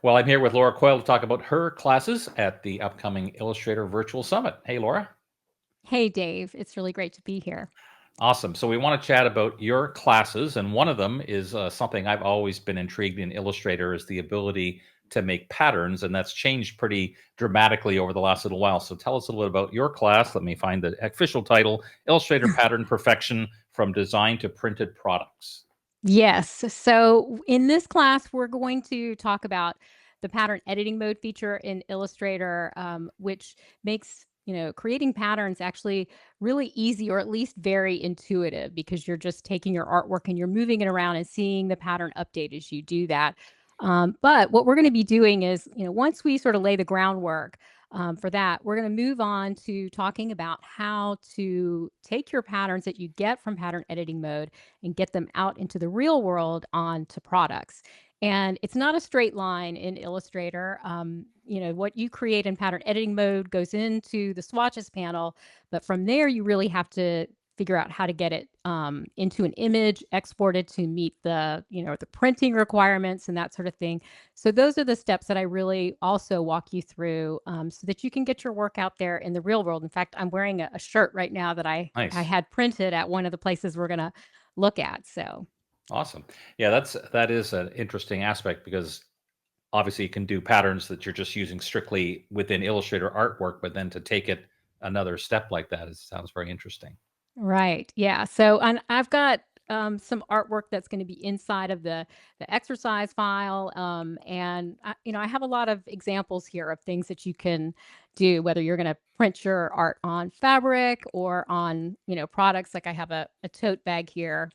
Well, I'm here with Laura Coyle to talk about her classes at the upcoming Illustrator Virtual Summit. Hey, Laura. Hey, Dave. It's really great to be here. Awesome. So we want to chat about your classes, and one of them is something I've always been intrigued in Illustrator is the ability to make patterns, and that's changed pretty dramatically over the last little while. So tell us a little bit about your class. Let me find the official title: Illustrator Pattern Perfection from Design to Printed Products. Yes. So in this class, we're going to talk about the pattern editing mode feature in Illustrator, which makes creating patterns actually really easy, or at least very intuitive, because you're just taking your artwork and you're moving it around and seeing the pattern update as you do that. But what we're going to be doing is, once we sort of lay the groundwork for that, we're going to move on to talking about how to take your patterns that you get from pattern editing mode and get them out into the real world onto products. And it's not a straight line in Illustrator. What you create in pattern editing mode goes into the swatches panel, but from there you really have to figure out how to get it into an image, exported to meet the printing requirements and that sort of thing. So those are the steps that I really also walk you through, so that you can get your work out there in the real world. In fact, I'm wearing a shirt right now that I Nice. had printed at one of the places we're going to look at. So Awesome. Yeah, that is an interesting aspect because obviously you can do patterns that you're just using strictly within Illustrator artwork, but then to take it another step like that sounds very interesting. right, yeah. So and I've got some artwork that's going to be inside of the exercise file, and I have a lot of examples here of things that you can do, whether you're going to print your art on fabric or on products. Like I have a tote bag here.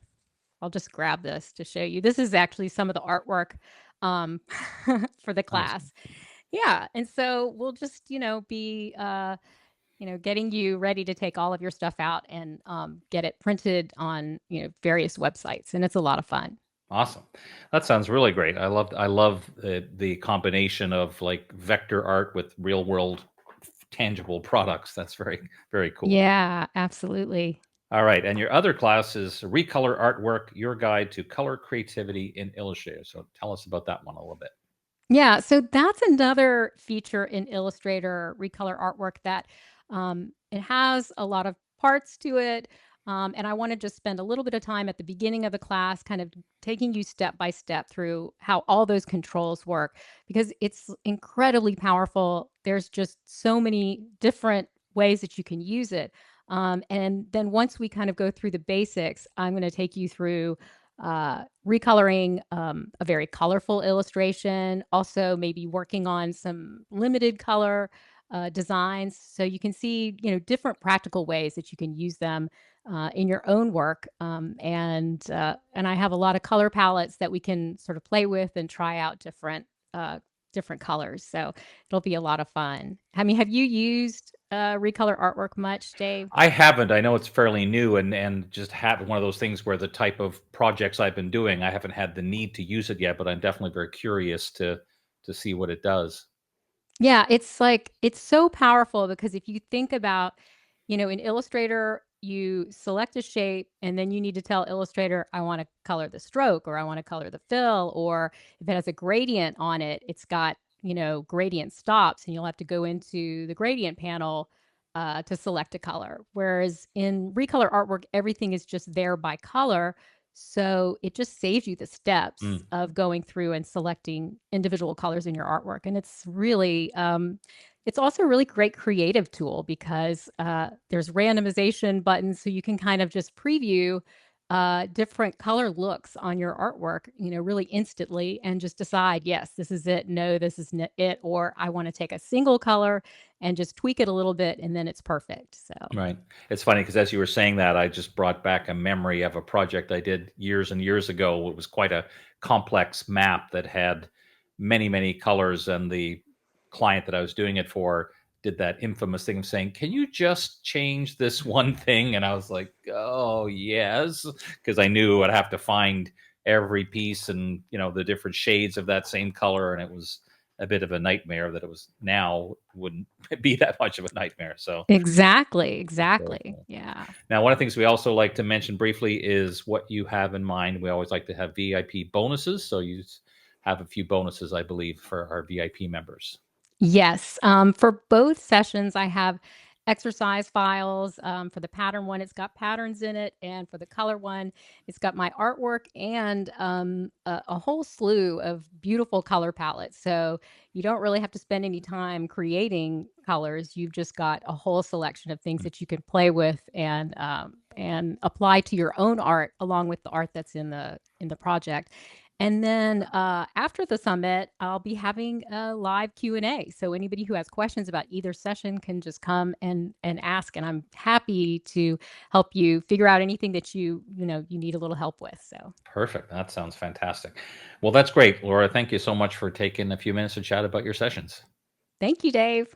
I'll just grab this to show you. This is actually some of the artwork um, for the Nice. class. Yeah, and so we'll just, be, getting you ready to take all of your stuff out and get it printed on, various websites, and it's a lot of fun. Awesome. That sounds really great. I love the combination of like vector art with real world tangible products. That's very cool. Yeah, absolutely. All right, and your other class is Recolor Artwork: Your Guide to Color Creativity in Illustrator. So tell us about that one a little bit. Yeah, so that's another feature in Illustrator Recolor Artwork that it has a lot of parts to it. And I want to just spend a little bit of time at the beginning of the class, kind of taking you step by step through how all those controls work, because it's incredibly powerful. There's just so many different ways that you can use it. And then once we kind of go through the basics, I'm going to take you through recoloring a very colorful illustration, also maybe working on some limited color designs, so you can see different practical ways that you can use them in your own work. And I have a lot of color palettes that we can sort of play with and try out different colors. So it'll be a lot of fun. I mean, have you used recolor artwork much, Dave? I haven't. I know it's fairly new and just have one of those things where the type of projects I've been doing, I haven't had the need to use it yet, but I'm definitely very curious to see what it does. Yeah, it's so powerful because if you think about, in Illustrator, you select a shape and then you need to tell Illustrator, I want to color the stroke, or I want to color the fill, or if it has a gradient on it, it's got, gradient stops, and you'll have to go into the gradient panel to select a color. Whereas in Recolor Artwork, everything is just there by color. So it just saves you the steps Mm. of going through and selecting individual colors in your artwork. And it's also a really great creative tool because there's randomization buttons. So you can kind of just preview different color looks on your artwork, really instantly, and just decide, yes, this is it. No, this isn't it. Or I want to take a single color and just tweak it a little bit, and then it's perfect. So, Right. It's funny because as you were saying that, I just brought back a memory of a project I did years and years ago. It was quite a complex map that had many colors, and the client that I was doing it for did that infamous thing of saying, "Can you just change this one thing?" And I was like, "Oh, yes," because I knew I'd have to find every piece and, the different shades of that same color, and it was a bit of a nightmare that it was now wouldn't be that much of a nightmare. So exactly, very exactly. cool. Yeah. Now, one of the things we also like to mention briefly is what you have in mind. We always like to have VIP bonuses. So you have a few bonuses, I believe, for our VIP members. Yes. For both sessions, I have exercise files. For the pattern one, it's got patterns in it. And for the color one, it's got my artwork and a whole slew of beautiful color palettes. So you don't really have to spend any time creating colors. You've just got a whole selection of things that you can play with and apply to your own art along with the art that's in the project. And then after the summit, I'll be having a live Q&A. So anybody who has questions about either session can just come and ask, and I'm happy to help you figure out anything that you need a little help with. So Perfect. That sounds fantastic. Well, that's great, Laura. Thank you so much for taking a few minutes to chat about your sessions. thank you, Dave.